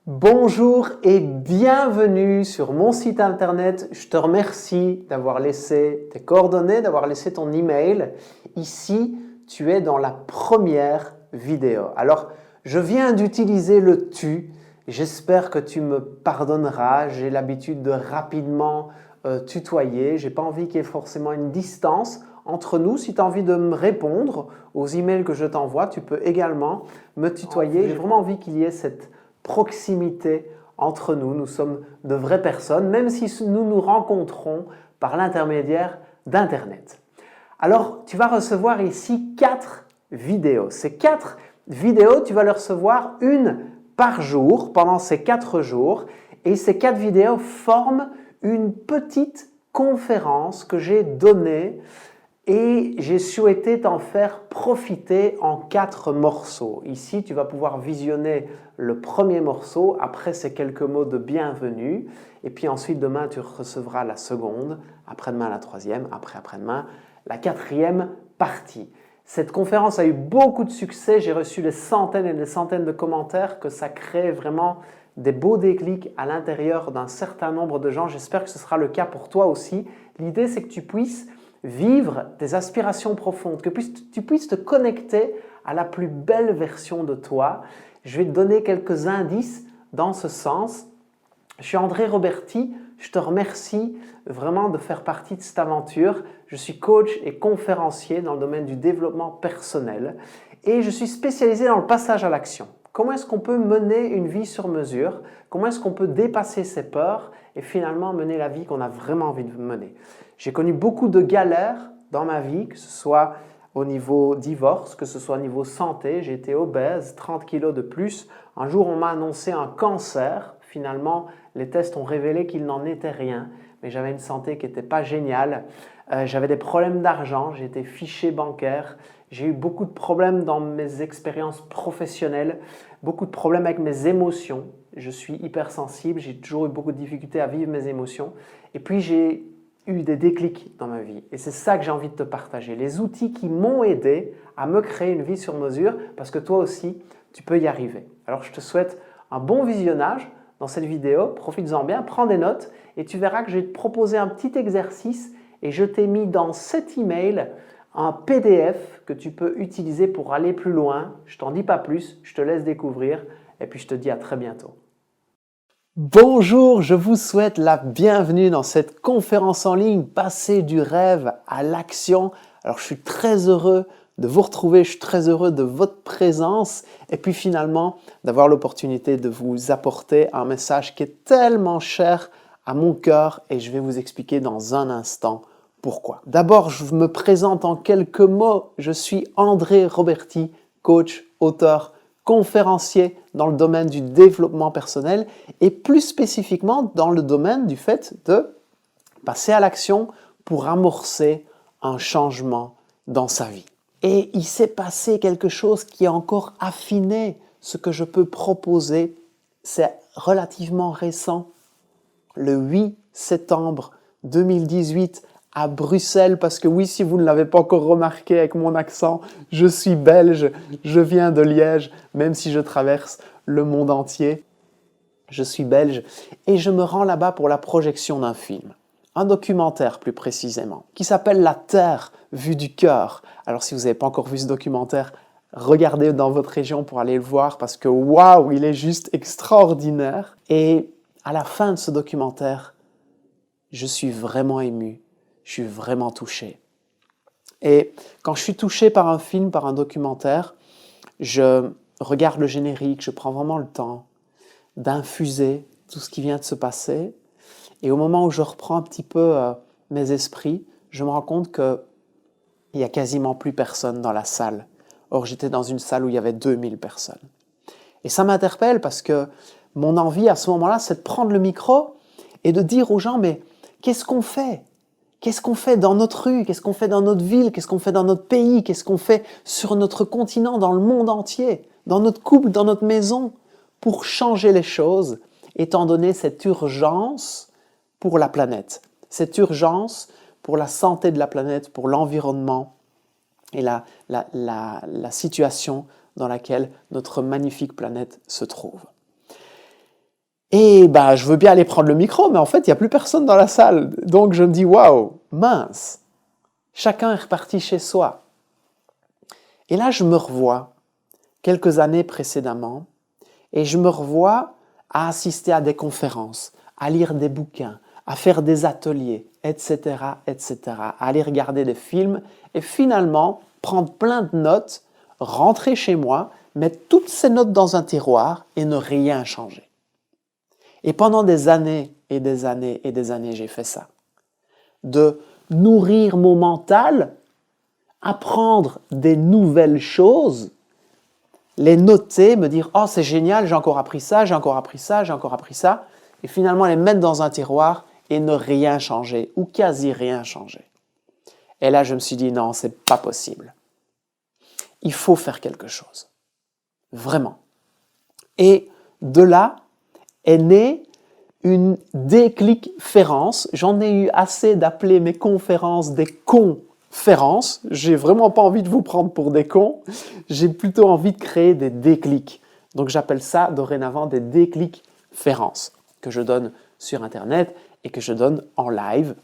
Bonjour et bienvenue sur mon site internet. Je te remercie d'avoir laissé tes coordonnées, d'avoir laissé ton email. Ici, tu es dans la première vidéo. Alors, je viens d'utiliser le tu. J'espère que tu me pardonneras. J'ai l'habitude de rapidement tutoyer. Je n'ai pas envie qu'il y ait forcément une distance entre nous. Si tu as envie de me répondre aux emails que je t'envoie, tu peux également me tutoyer. J'ai vraiment envie qu'il y ait cette proximité entre nous. Nous sommes de vraies personnes, même si nous nous rencontrons par l'intermédiaire d'Internet. Alors, tu vas recevoir ici 4 vidéos. Ces 4 vidéos, tu vas les recevoir une par jour pendant ces 4 jours. Et ces 4 vidéos forment une petite conférence que j'ai donnée et j'ai souhaité t'en faire profiter en 4 morceaux. Ici, tu vas pouvoir visionner le premier morceau, après ces quelques mots de bienvenue, et puis ensuite demain tu recevras la seconde, après-demain la troisième, après-demain la quatrième partie. Cette conférence a eu beaucoup de succès, j'ai reçu des centaines et des centaines de commentaires que ça crée vraiment des beaux déclics à l'intérieur d'un certain nombre de gens. J'espère que ce sera le cas pour toi aussi. L'idée, c'est que tu puisses vivre tes aspirations profondes, que tu puisses te connecter à la plus belle version de toi. Je vais te donner quelques indices dans ce sens. Je suis André Roberti, je te remercie vraiment de faire partie de cette aventure. Je suis coach et conférencier dans le domaine du développement personnel et je suis spécialisé dans le passage à l'action. Comment est-ce qu'on peut mener une vie sur mesure? Comment est-ce qu'on peut dépasser ses peurs et finalement mener la vie qu'on a vraiment envie de mener? J'ai connu beaucoup de galères dans ma vie, que ce soit au niveau divorce, que ce soit au niveau santé. J'ai été obèse, 30 kilos de plus. Un jour, on m'a annoncé un cancer. Finalement, les tests ont révélé qu'il n'en était rien, mais j'avais une santé qui n'était pas géniale. J'avais des problèmes d'argent, j'ai été fiché bancaire. J'ai eu beaucoup de problèmes dans mes expériences professionnelles, beaucoup de problèmes avec mes émotions. Je suis hypersensible, j'ai toujours eu beaucoup de difficultés à vivre mes émotions. Et puis, j'ai eu des déclics dans ma vie. Et c'est ça que j'ai envie de te partager. Les outils qui m'ont aidé à me créer une vie sur mesure, parce que toi aussi, tu peux y arriver. Alors, je te souhaite un bon visionnage dans cette vidéo. Profites-en bien, prends des notes et tu verras que je vais te proposer un petit exercice et je t'ai mis dans cet email un PDF que tu peux utiliser pour aller plus loin. Je t'en dis pas plus, je te laisse découvrir et puis je te dis à très bientôt. Bonjour, je vous souhaite la bienvenue dans cette conférence en ligne, passer du rêve à l'action. Alors je suis très heureux de vous retrouver, je suis très heureux de votre présence et puis finalement d'avoir l'opportunité de vous apporter un message qui est tellement cher à mon cœur et je vais vous expliquer dans un instant pourquoi. D'abord, je me présente en quelques mots, je suis André Roberti, coach, auteur, conférencier dans le domaine du développement personnel et plus spécifiquement dans le domaine du fait de passer à l'action pour amorcer un changement dans sa vie. Et il s'est passé quelque chose qui a encore affiné ce que je peux proposer. C'est relativement récent. Le 8 septembre 2018 à Bruxelles, parce que oui, si vous ne l'avez pas encore remarqué avec mon accent, je suis belge, je viens de Liège, même si je traverse le monde entier. Je suis belge et je me rends là-bas pour la projection d'un film, un documentaire plus précisément, qui s'appelle La Terre vue du cœur. Alors si vous n'avez pas encore vu ce documentaire, regardez dans votre région pour aller le voir parce que waouh, il est juste extraordinaire. Et à la fin de ce documentaire, je suis vraiment ému. Je suis vraiment touché. Et quand je suis touché par un film, par un documentaire, je regarde le générique, je prends vraiment le temps d'infuser tout ce qui vient de se passer. Et au moment où je reprends un petit peu mes esprits, je me rends compte qu'il n'y a quasiment plus personne dans la salle. Or, j'étais dans une salle où il y avait 2000 personnes. Et ça m'interpelle parce que mon envie à ce moment-là, c'est de prendre le micro et de dire aux gens, mais qu'est-ce qu'on fait ? Qu'est-ce qu'on fait dans notre rue? Qu'est-ce qu'on fait dans notre ville? Qu'est-ce qu'on fait dans notre pays? Qu'est-ce qu'on fait sur notre continent, dans le monde entier? Dans notre couple, dans notre maison? Pour changer les choses, étant donné cette urgence pour la planète. Cette urgence pour la santé de la planète, pour l'environnement et la situation dans laquelle notre magnifique planète se trouve. Et ben, je veux bien aller prendre le micro, mais en fait, il n'y a plus personne dans la salle. Donc je me dis, waouh, mince, chacun est reparti chez soi. Et là, je me revois quelques années précédemment, et je me revois à assister à des conférences, à lire des bouquins, à faire des ateliers, etc., etc., à aller regarder des films, et finalement prendre plein de notes, rentrer chez moi, mettre toutes ces notes dans un tiroir et ne rien changer. Et pendant des années et des années et des années, j'ai fait ça. De nourrir mon mental, apprendre des nouvelles choses, les noter, me dire « Oh, c'est génial, j'ai encore appris ça, j'ai encore appris ça, j'ai encore appris ça », et finalement les mettre dans un tiroir et ne rien changer, ou quasi rien changer. Et là, je me suis dit « Non, c'est pas possible. Il faut faire quelque chose. Vraiment. » Et de là est née une déclic-férence. J'en ai eu assez d'appeler mes conférences des conférences. J'ai vraiment pas envie de vous prendre pour des cons. J'ai plutôt envie de créer des déclics. Donc j'appelle ça dorénavant des déclic-férences que je donne sur Internet et que je donne en live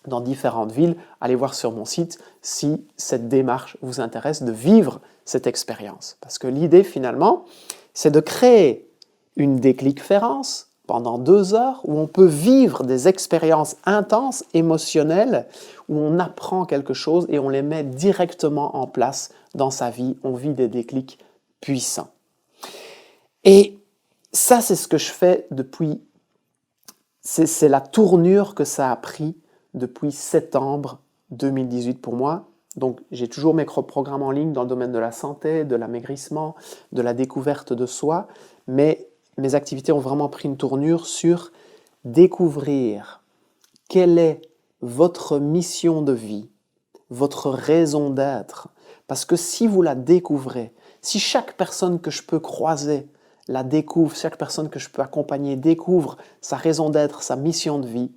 dans différentes villes. Allez voir sur mon site si cette démarche vous intéresse de vivre cette expérience. Parce que l'idée finalement, c'est de créer une déclic-férence pendant 2 heures où on peut vivre des expériences intenses, émotionnelles, où on apprend quelque chose et on les met directement en place dans sa vie. On vit des déclics puissants. Et ça, c'est ce que je fais depuis, c'est la tournure que ça a pris depuis septembre 2018 pour moi. Donc, j'ai toujours mes programmes en ligne dans le domaine de la santé, de l'amaigrissement, de la découverte de soi, mais mes activités ont vraiment pris une tournure sur découvrir quelle est votre mission de vie, votre raison d'être. Parce que si vous la découvrez, si chaque personne que je peux croiser la découvre, chaque personne que je peux accompagner découvre sa raison d'être, sa mission de vie,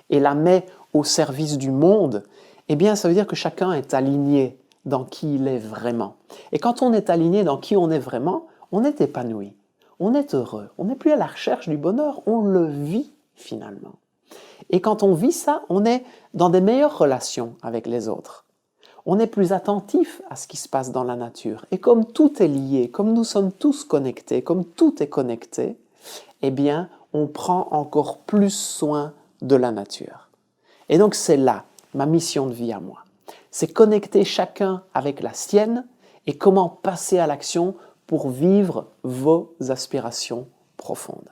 et la met au service du monde, eh bien ça veut dire que chacun est aligné dans qui il est vraiment. Et quand on est aligné dans qui on est vraiment, on est épanoui. On est heureux, on n'est plus à la recherche du bonheur, on le vit finalement. Et quand on vit ça, on est dans des meilleures relations avec les autres. On est plus attentif à ce qui se passe dans la nature. Et comme tout est lié, comme nous sommes tous connectés, comme tout est connecté, eh bien, on prend encore plus soin de la nature. Et donc c'est là ma mission de vie à moi. C'est connecter chacun avec la sienne et comment passer à l'action pour vivre vos aspirations profondes.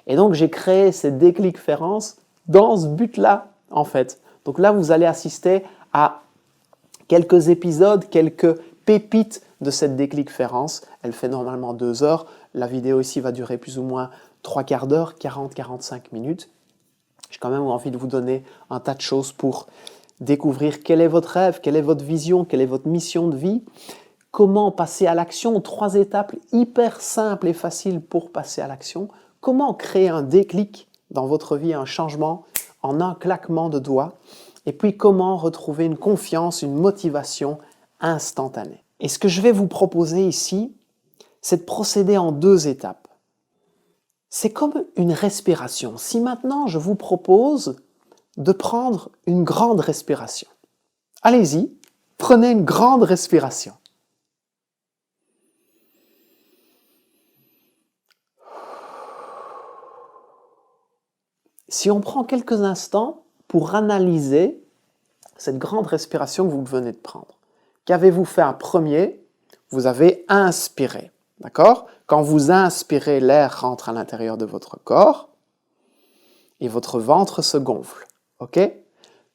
Et donc, j'ai créé ces déclic-férences dans ce but-là, en fait. Donc là, vous allez assister à quelques épisodes, quelques pépites de cette déclic-férence. Elle fait normalement 2 heures. La vidéo ici va durer plus ou moins 3/4 d'heure, 40-45 minutes. J'ai quand même envie de vous donner un tas de choses pour découvrir quel est votre rêve, quelle est votre vision, quelle est votre mission de vie. Comment passer à l'action? 3 étapes hyper simples et faciles pour passer à l'action. Comment créer un déclic dans votre vie, un changement en un claquement de doigts? Et puis comment retrouver une confiance, une motivation instantanée? Et ce que je vais vous proposer ici, c'est de procéder en 2 étapes. C'est comme une respiration. Si maintenant je vous propose de prendre une grande respiration, allez-y, prenez une grande respiration. Si on prend quelques instants pour analyser cette grande respiration que vous venez de prendre, qu'avez-vous fait en premier? Vous avez inspiré, d'accord? Quand vous inspirez, l'air rentre à l'intérieur de votre corps et votre ventre se gonfle, ok?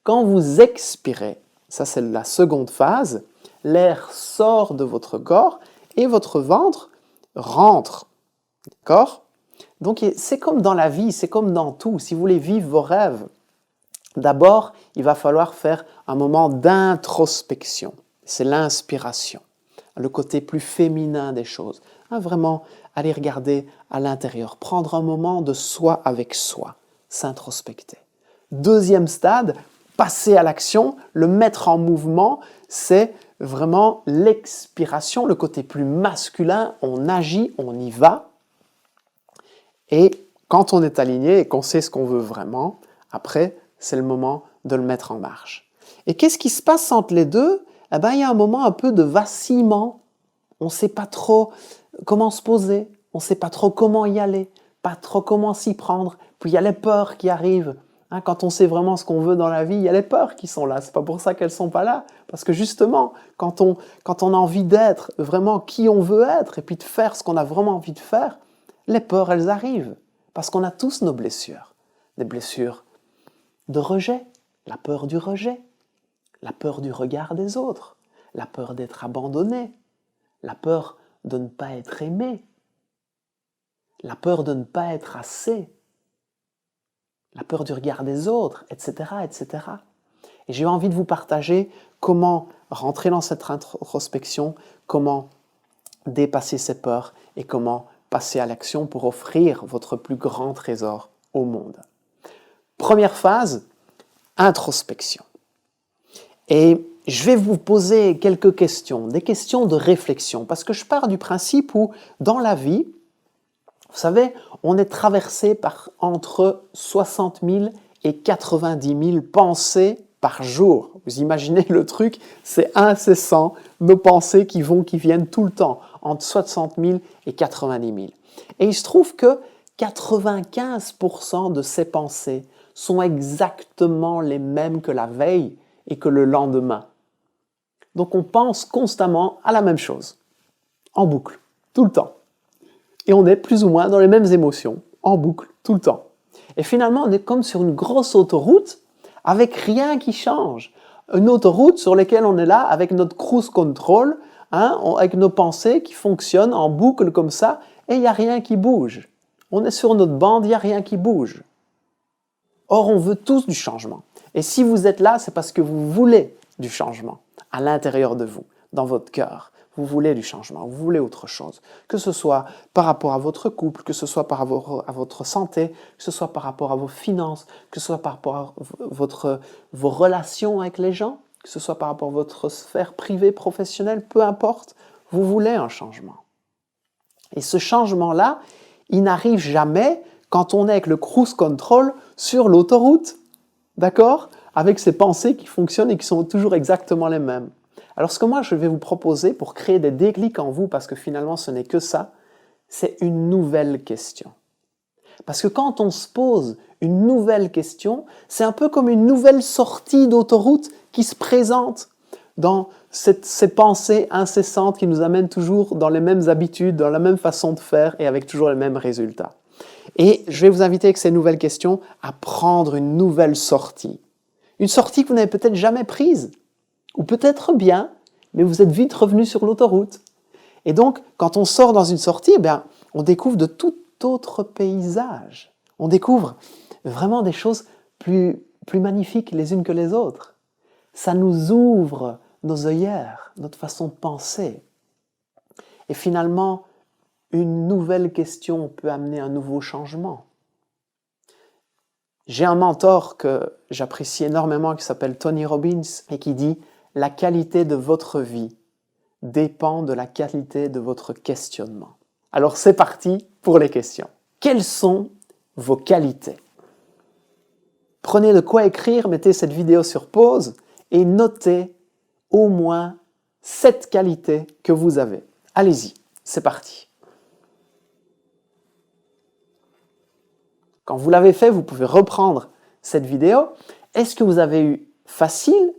Quand vous expirez, ça c'est la seconde phase, l'air sort de votre corps et votre ventre rentre, d'accord? Donc c'est comme dans la vie, c'est comme dans tout. Si vous voulez vivre vos rêves, d'abord, il va falloir faire un moment d'introspection. C'est l'inspiration, le côté plus féminin des choses. Vraiment aller regarder à l'intérieur, prendre un moment de soi avec soi, s'introspecter. Deuxième stade, passer à l'action, le mettre en mouvement, c'est vraiment l'expiration, le côté plus masculin. On agit, on y va. Et quand on est aligné et qu'on sait ce qu'on veut vraiment, après, c'est le moment de le mettre en marche. Et qu'est-ce qui se passe entre les deux? Eh bien, il y a un moment un peu de vacillement. On ne sait pas trop comment se poser, on ne sait pas trop comment y aller, pas trop comment s'y prendre. Puis il y a les peurs qui arrivent. Quand on sait vraiment ce qu'on veut dans la vie, il y a les peurs qui sont là. C'est pas pour ça qu'elles sont pas là. Parce que justement, quand on a envie d'être vraiment qui on veut être et puis de faire ce qu'on a vraiment envie de faire, les peurs, elles arrivent. Parce qu'on a tous nos blessures. Des blessures de rejet, la peur du rejet, la peur du regard des autres, la peur d'être abandonné, la peur de ne pas être aimé, la peur de ne pas être assez, la peur du regard des autres, etc., etc. Et j'ai envie de vous partager comment rentrer dans cette introspection, comment dépasser ces peurs et comment passer à l'action pour offrir votre plus grand trésor au monde. Première phase, introspection. Et je vais vous poser quelques questions, des questions de réflexion, parce que je pars du principe où, dans la vie, vous savez, on est traversé par entre 60 000 et 90 000 pensées par jour. Vous imaginez le truc, c'est incessant, nos pensées qui viennent tout le temps, entre 60 000 et 90 000. Et il se trouve que 95% de ces pensées sont exactement les mêmes que la veille et que le lendemain. Donc on pense constamment à la même chose, en boucle, tout le temps. Et on est plus ou moins dans les mêmes émotions, en boucle, tout le temps. Et finalement, on est comme sur une grosse autoroute avec rien qui change. Une autoroute sur laquelle on est là avec notre cruise control, avec nos pensées qui fonctionnent en boucle comme ça, et il n'y a rien qui bouge. On est sur notre bande, il n'y a rien qui bouge. Or, on veut tous du changement. Et si vous êtes là, c'est parce que vous voulez du changement à l'intérieur de vous, dans votre cœur. Vous voulez du changement, vous voulez autre chose. Que ce soit par rapport à votre couple, que ce soit par rapport à votre santé, que ce soit par rapport à vos finances, que ce soit par rapport à vos relations avec les gens, que ce soit par rapport à votre sphère privée, professionnelle, peu importe, vous voulez un changement. Et ce changement-là, il n'arrive jamais quand on est avec le cruise control sur l'autoroute, d'accord? Avec ces pensées qui fonctionnent et qui sont toujours exactement les mêmes. Alors ce que moi je vais vous proposer pour créer des déclics en vous, parce que finalement ce n'est que ça, c'est une nouvelle question. Parce que quand on se pose une nouvelle question, c'est un peu comme une nouvelle sortie d'autoroute qui se présente dans ces pensées incessantes qui nous amènent toujours dans les mêmes habitudes, dans la même façon de faire et avec toujours les mêmes résultats. Et je vais vous inviter avec ces nouvelles questions à prendre une nouvelle sortie. Une sortie que vous n'avez peut-être jamais prise, ou peut-être bien, mais vous êtes vite revenu sur l'autoroute. Et donc, quand on sort dans une sortie, on découvre de tout autre paysage. On découvre vraiment des choses plus magnifiques les unes que les autres. Ça nous ouvre nos œillères, notre façon de penser. Et finalement, une nouvelle question peut amener un nouveau changement. J'ai un mentor que j'apprécie énormément qui s'appelle Tony Robbins et qui dit « La qualité de votre vie dépend de la qualité de votre questionnement ». Alors c'est parti pour les questions. Quelles sont vos qualités? Prenez de quoi écrire, mettez cette vidéo sur pause et notez au moins 7 qualités que vous avez. Allez-y, c'est parti. Quand vous l'avez fait, vous pouvez reprendre cette vidéo. Est-ce que vous avez eu facile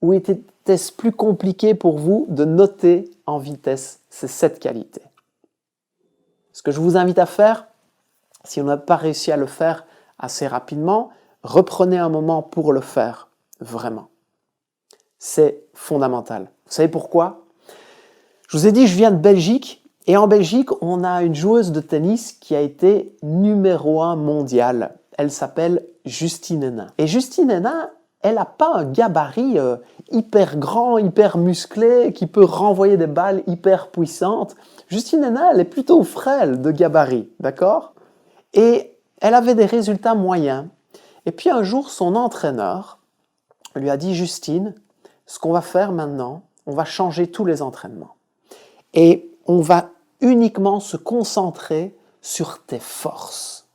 ou était-ce plus compliqué pour vous de noter en vitesse ces 7 qualités? Ce que je vous invite à faire, si on n'a pas réussi à le faire assez rapidement, reprenez un moment pour le faire, vraiment. C'est fondamental. Vous savez pourquoi? Je vous ai dit, je viens de Belgique, et en Belgique, on a une joueuse de tennis qui a été numéro 1 mondiale. Elle s'appelle Justine Henin. Et Justine Henin, elle n'a pas un gabarit hyper grand, hyper musclé, qui peut renvoyer des balles hyper puissantes. Justine Henin, elle est plutôt frêle de gabarit, d'accord? Et elle avait des résultats moyens. Et puis un jour, son entraîneur lui a dit « Justine, ce qu'on va faire maintenant, on va changer tous les entraînements. Et on va uniquement se concentrer sur tes forces,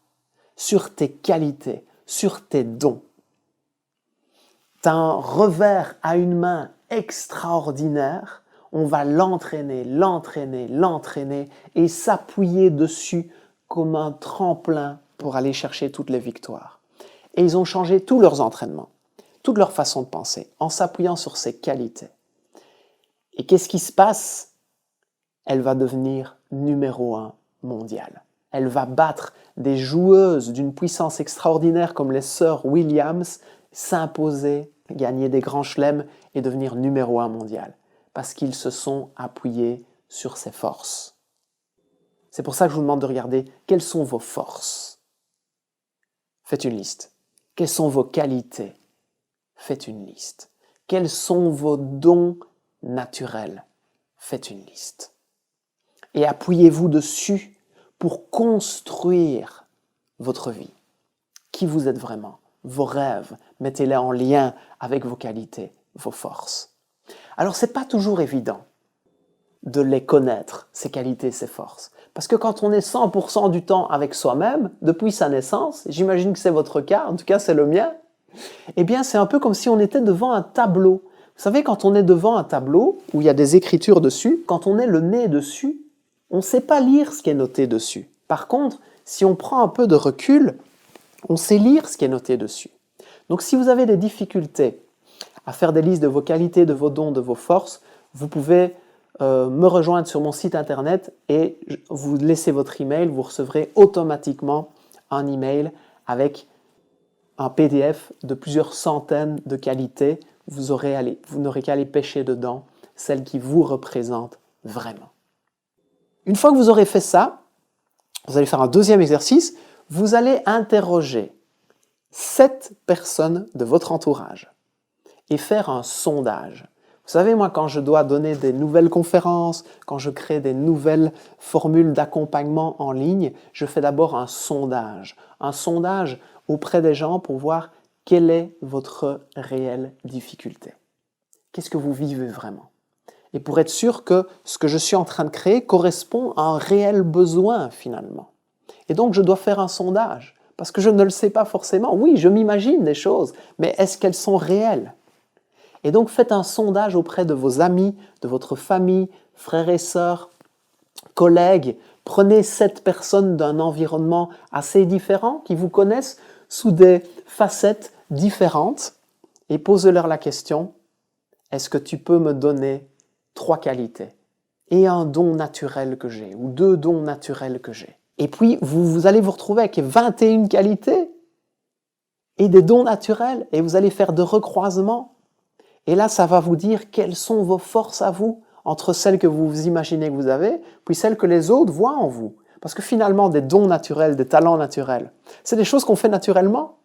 sur tes qualités, sur tes dons. Tu as un revers à une main extraordinaire, on va l'entraîner et s'appuyer dessus comme un tremplin pour aller chercher toutes les victoires. Et ils ont changé tous leurs entraînements, toute leur façon de penser, en s'appuyant sur ses qualités. Et qu'est-ce qui se passe? Elle va devenir numéro 1 mondiale. Elle va battre des joueuses d'une puissance extraordinaire comme les sœurs Williams, s'imposer, gagner des grands chelems et devenir numéro 1 mondial. Parce qu'ils se sont appuyés sur ses forces. C'est pour ça que je vous demande de regarder quelles sont vos forces. Faites une liste. Quelles sont vos qualités? Faites une liste. Quels sont vos dons naturels? Faites une liste. Et appuyez-vous dessus pour construire votre vie. Qui vous êtes vraiment? Vos rêves, mettez-les en lien avec vos qualités, vos forces. Alors, ce n'est pas toujours évident de les connaître, ces qualités, ces forces. Parce que quand on est 100% du temps avec soi-même, depuis sa naissance, j'imagine que c'est votre cas, en tout cas c'est le mien, eh bien c'est un peu comme si on était devant un tableau. Vous savez, quand on est devant un tableau où il y a des écritures dessus, quand on est le nez dessus, on ne sait pas lire ce qui est noté dessus. Par contre, si on prend un peu de recul, on sait lire ce qui est noté dessus. Donc si vous avez des difficultés à faire des listes de vos qualités, de vos dons, de vos forces, vous pouvez me rejoindre sur mon site internet et vous laissez votre email, vous recevrez automatiquement un email avec un PDF de plusieurs centaines de qualités. Vous n'aurez qu'à aller pêcher dedans celles qui vous représentent vraiment. Une fois que vous aurez fait ça, vous allez faire un deuxième exercice. Vous allez interroger 7 personnes de votre entourage et faire un sondage. Vous savez, moi, quand je dois donner des nouvelles conférences, quand je crée des nouvelles formules d'accompagnement en ligne, je fais d'abord un sondage auprès des gens pour voir quelle est votre réelle difficulté. Qu'est-ce que vous vivez vraiment? Et pour être sûr que ce que je suis en train de créer correspond à un réel besoin finalement. Et donc, je dois faire un sondage parce que je ne le sais pas forcément. Oui, je m'imagine des choses, mais est-ce qu'elles sont réelles? Et donc, faites un sondage auprès de vos amis, de votre famille, frères et sœurs, collègues. Prenez 7 personnes d'un environnement assez différent qui vous connaissent sous des facettes différentes et posez-leur la question, est-ce que tu peux me donner 3 qualités et un don naturel que j'ai ou 2 dons naturels que j'ai? Et puis, vous allez vous retrouver avec 21 qualités et des dons naturels et vous allez faire de recroisements. Et là, ça va vous dire quelles sont vos forces à vous, entre celles que vous imaginez que vous avez, puis celles que les autres voient en vous. Parce que finalement, des dons naturels, des talents naturels, c'est des choses qu'on fait naturellement.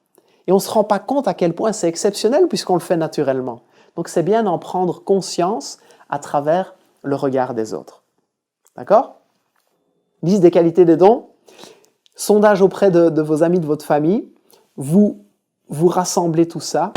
Et on ne se rend pas compte à quel point c'est exceptionnel puisqu'on le fait naturellement. Donc c'est bien d'en prendre conscience à travers le regard des autres. D'accord? Liste des qualités des dons, sondage auprès de vos amis, de votre famille, vous rassemblez tout ça.